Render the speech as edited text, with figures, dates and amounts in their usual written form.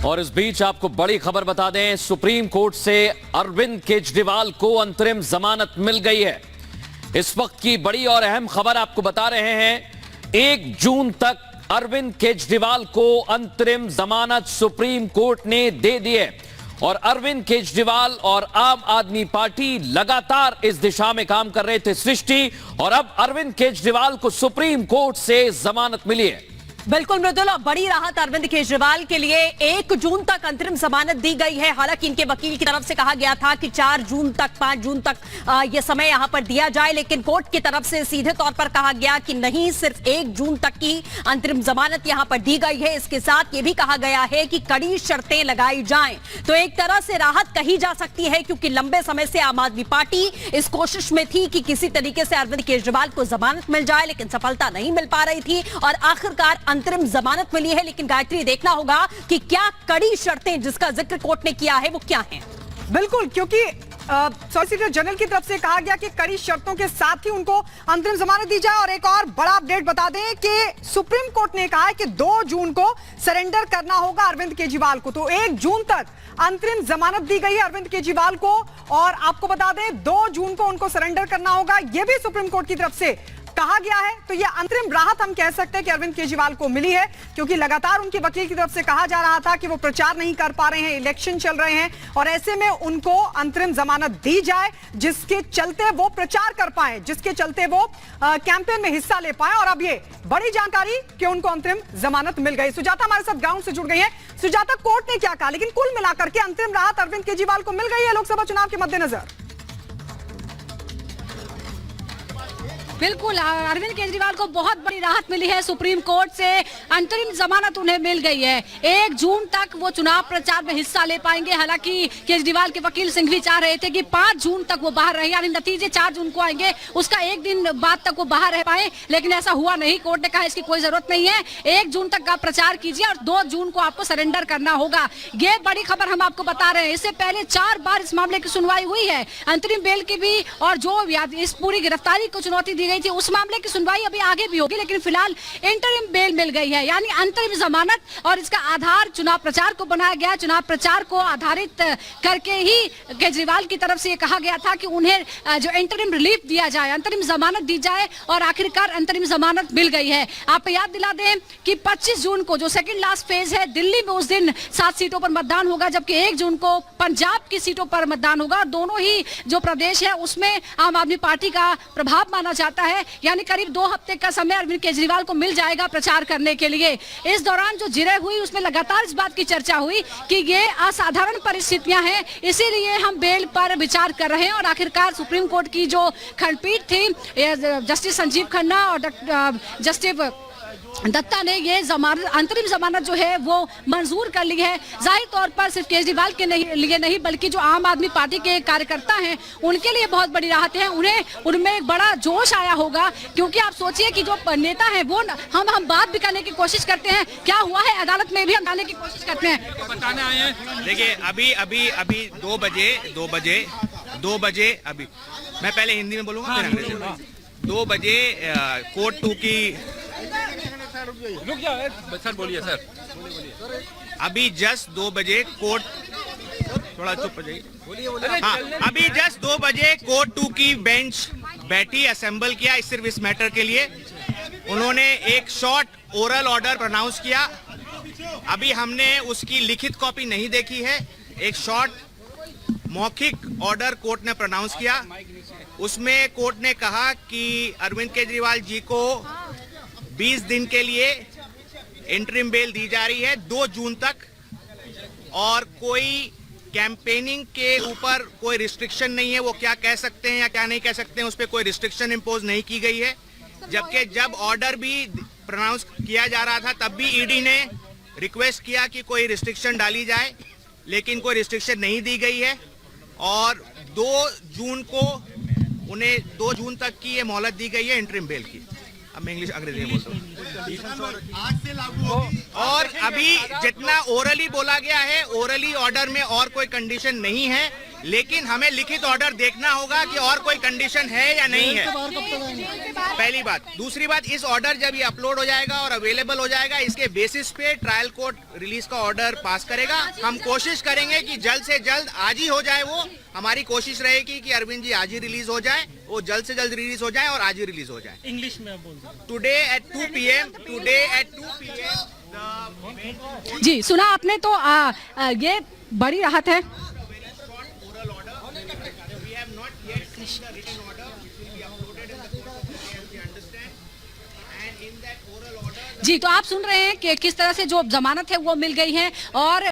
और इस बीच आपको बड़ी खबर बता दें, सुप्रीम कोर्ट से अरविंद केजरीवाल को अंतरिम जमानत मिल गई है। इस वक्त की बड़ी और अहम खबर आपको बता रहे हैं। 1 जून तक अरविंद केजरीवाल को अंतरिम जमानत सुप्रीम कोर्ट ने दे दी है और अरविंद केजरीवाल और आम आदमी पार्टी लगातार इस दिशा में काम कर रहे थे सृष्टि, और अब अरविंद केजरीवाल को सुप्रीम कोर्ट से जमानत मिली है। बिल्कुल मृदुल, बड़ी राहत अरविंद केजरीवाल के लिए 1 जून तक अंतरिम जमानत दी गई है। हालांकि इनके वकील की तरफ से कहा गया था कि 4 जून तक 5 जून तक ये समय यहां पर दिया जाए, लेकिन कोर्ट की तरफ से सीधे तौर पर कहा गया कि नहीं, सिर्फ 1 जून तक की अंतरिम जमानत यहां पर दी गई है। इसके साथ ये भी कहा गया है कि कड़ी शर्तें लगाई जाएं, तो एक तरह से राहत कही जा सकती है, क्योंकि लंबे समय से आम आदमी पार्टी इस कोशिश में थी कि किसी तरीके से अरविंद केजरीवाल को जमानत मिल जाए, लेकिन सफलता नहीं मिल पा रही थी और आखिरकार अंतरिम जमानत मिली है। लेकिन गायत्री, देखना होगा कि क्या कड़ी शर्तें जिसका जिक्र कोर्ट ने किया है वो क्या हैं। बिल्कुल, क्योंकि सॉलिसिटर जनरल की तरफ से कहा गया कि कड़ी शर्तों के साथ ही उनको अंतरिम जमानत दी जाए। और एक और बड़ा अपडेट बता दें कि सुप्रीम कोर्ट ने कहा है कि 2 जून को सरेंडर करना होगा अरविंद केजरीवाल को। तो 1 जून तक अंतरिम जमानत दी गई है अरविंद केजरीवाल को, और आपको बता दें 2 जून को उनको सरेंडर करना होगा, यह भी सुप्रीम कोर्ट की तरफ से कहा गया है। तो यह अंतरिम राहत हम कह सकते हैं कि अरविंद केजरीवाल को मिली है, क्योंकि लगातार उनके वकील की तरफ से कहा जा रहा था कि वो प्रचार नहीं कर पा रहे हैं, इलेक्शन चल रहे हैं, और ऐसे में उनको अंतरिम जमानत दी जाए जिसके चलते वो प्रचार कर पाए, जिसके चलते वो कैंपेन में हिस्सा ले पाए। और अब ये बड़ी जानकारी कि उनको अंतरिम जमानत मिल गई। सुजाता हमारे साथ ग्राउंड से जुड़ गई है। सुजाता, कोर्ट ने क्या कहा, लेकिन कुल मिलाकर के अंतरिम राहत अरविंद केजरीवाल को मिल गई है लोकसभा चुनाव के मद्देनजर? बिल्कुल, अरविंद केजरीवाल को बहुत बड़ी राहत मिली है सुप्रीम कोर्ट से। अंतरिम जमानत उन्हें मिल गई है। 1 जून तक वो चुनाव प्रचार में हिस्सा ले पाएंगे। हालांकि केजरीवाल के वकील सिंह भी चाह रहे थे कि 5 जून तक वो बाहर रहे, यानी नतीजे 4 जून को आएंगे, उसका 1 दिन बाद तक वो बाहर रह पाए, लेकिन ऐसा हुआ नहीं। कोर्ट ने कहा इसकी कोई जरूरत नहीं है, 1 जून तक आप प्रचार कीजिए और 2 जून को आपको सरेंडर करना होगा। ये बड़ी खबर हम आपको बता रहे हैं। इससे पहले 4 बार इस मामले की सुनवाई हुई है, अंतरिम बेल की भी, और जो इस पूरी गिरफ्तारी को चुनौती दी गई थी उस मामले की सुनवाई अभी आगे भी होगी, लेकिन फिलहाल इंटरिम बेल मिल गई है, यानी अंतरिम जमानत। और इसका आधार चुनाव प्रचार को बनाया गया। चुनाव प्रचार को आधारित करके ही केजरीवाल की तरफ से ये कहा गया था कि उन्हें जो इंटरिम रिलीफ दिया जाए, अंतरिम जमानत दी जाए, और आखिरकार अंतरिम जमानत मिल गई है। आपको याद दिला दें कि 25 जून को जो सेकंड लास्ट फेज है, दिल्ली में उस दिन 7 सीटों पर मतदान होगा, जबकि 1 जून को पंजाब की सीटों पर मतदान होगा। दोनों ही जो प्रदेश है उसमें आम आदमी पार्टी का प्रभाव माना जाता है, यानी करीब 2 हफ्ते का समय अरविंद केजरीवाल को मिल जाएगा प्रचार करने के लिए। इस दौरान जो जिरह हुई उसमें लगातार इस बात की चर्चा हुई कि ये असाधारण परिस्थितियां हैं, इसीलिए हम बेल पर विचार कर रहे हैं। और आखिरकार सुप्रीम कोर्ट की जो खंडपीठ थी, जस्टिस संजीव खन्ना और जस्टिस दत्ता ने ये अंतरिम जमानत जो है वो मंजूर कर ली है। जाहिर तौर पर सिर्फ केजरीवाल के लिए नहीं, बल्कि जो आम आदमी पार्टी के कार्यकर्ता हैं उनके लिए बहुत बड़ी राहत है। उनमें एक बड़ा जोश आया होगा, क्योंकि आप सोचिए कि जो नेता है वो हम बात भी करने की कोशिश करते हैं, क्या हुआ है अदालत में भी हम आने की कोशिश करते हैं, तो बताने आए हैं। देखिए अभी 2 बजे अभी मैं पहले हिंदी में बोलूंगा, फिर अंग्रेजी में। 2 बजे कोर्ट 2 की रुक जाओ सर, बोलिए सर। अभी जस्ट 2 बजे कोर्ट, थोड़ा चुप हो जाइए, बोलिए। हाँ, अभी जस्ट 2 बजे कोर्ट 2 की बेंच बैठी, असेंबल किया सिर्फ इस मैटर के लिए। उन्होंने एक शॉर्ट ओरल ऑर्डर प्रोनाउंस किया। अभी हमने उसकी लिखित कॉपी नहीं देखी है। एक शॉर्ट मौखिक ऑर्डर कोर्ट ने प्रोनाउंस किया। उसमें कोर्ट ने कहा कि अरविंद केजरीवाल जी को 20 दिन के लिए इंटरिम बेल दी जा रही है, 2 जून तक, और कोई कैंपेनिंग के ऊपर कोई रिस्ट्रिक्शन नहीं है। वो क्या कह सकते हैं या क्या नहीं कह सकते हैं उस पर कोई रिस्ट्रिक्शन इम्पोज नहीं की गई है। जबकि जब ऑर्डर भी प्रोनाउंस किया जा रहा था तब भी ईडी ने रिक्वेस्ट किया कि कोई रिस्ट्रिक्शन डाली जाए, लेकिन कोई रिस्ट्रिक्शन नहीं दी गई है। और 2 जून को उन्हें 2 जून तक की ये मोहलत दी गई है इंटरिम बेल की। अब मैं इंग्लिश अंग्रेजी में बोलता हूँ। आज से लागू होगी। और अभी जितना ओरली बोला गया है, ओरली ऑर्डर में और कोई कंडीशन नहीं है। लेकिन हमें लिखित ऑर्डर देखना होगा कि और कोई कंडीशन है या नहीं है, पहली बात। दूसरी बात, इस ऑर्डर जब ये अपलोड हो जाएगा और अवेलेबल हो जाएगा, इसके बेसिस पे ट्रायल कोर्ट रिलीज का ऑर्डर पास करेगा। हम कोशिश करेंगे कि जल्द से जल्द आज ही हो जाए। वो हमारी कोशिश रहेगी कि अरविंद जी आज ही रिलीज हो जाए, वो जल्द से जल्द रिलीज हो जाए और आज ही रिलीज हो जाए। इंग्लिश में बोल दो। टुडे एट 2 PM जी सुना आपने, तो ये बड़ी राहत है। जी तो आप सुन रहे हैं कि किस तरह से जो जमानत है वो मिल गई है और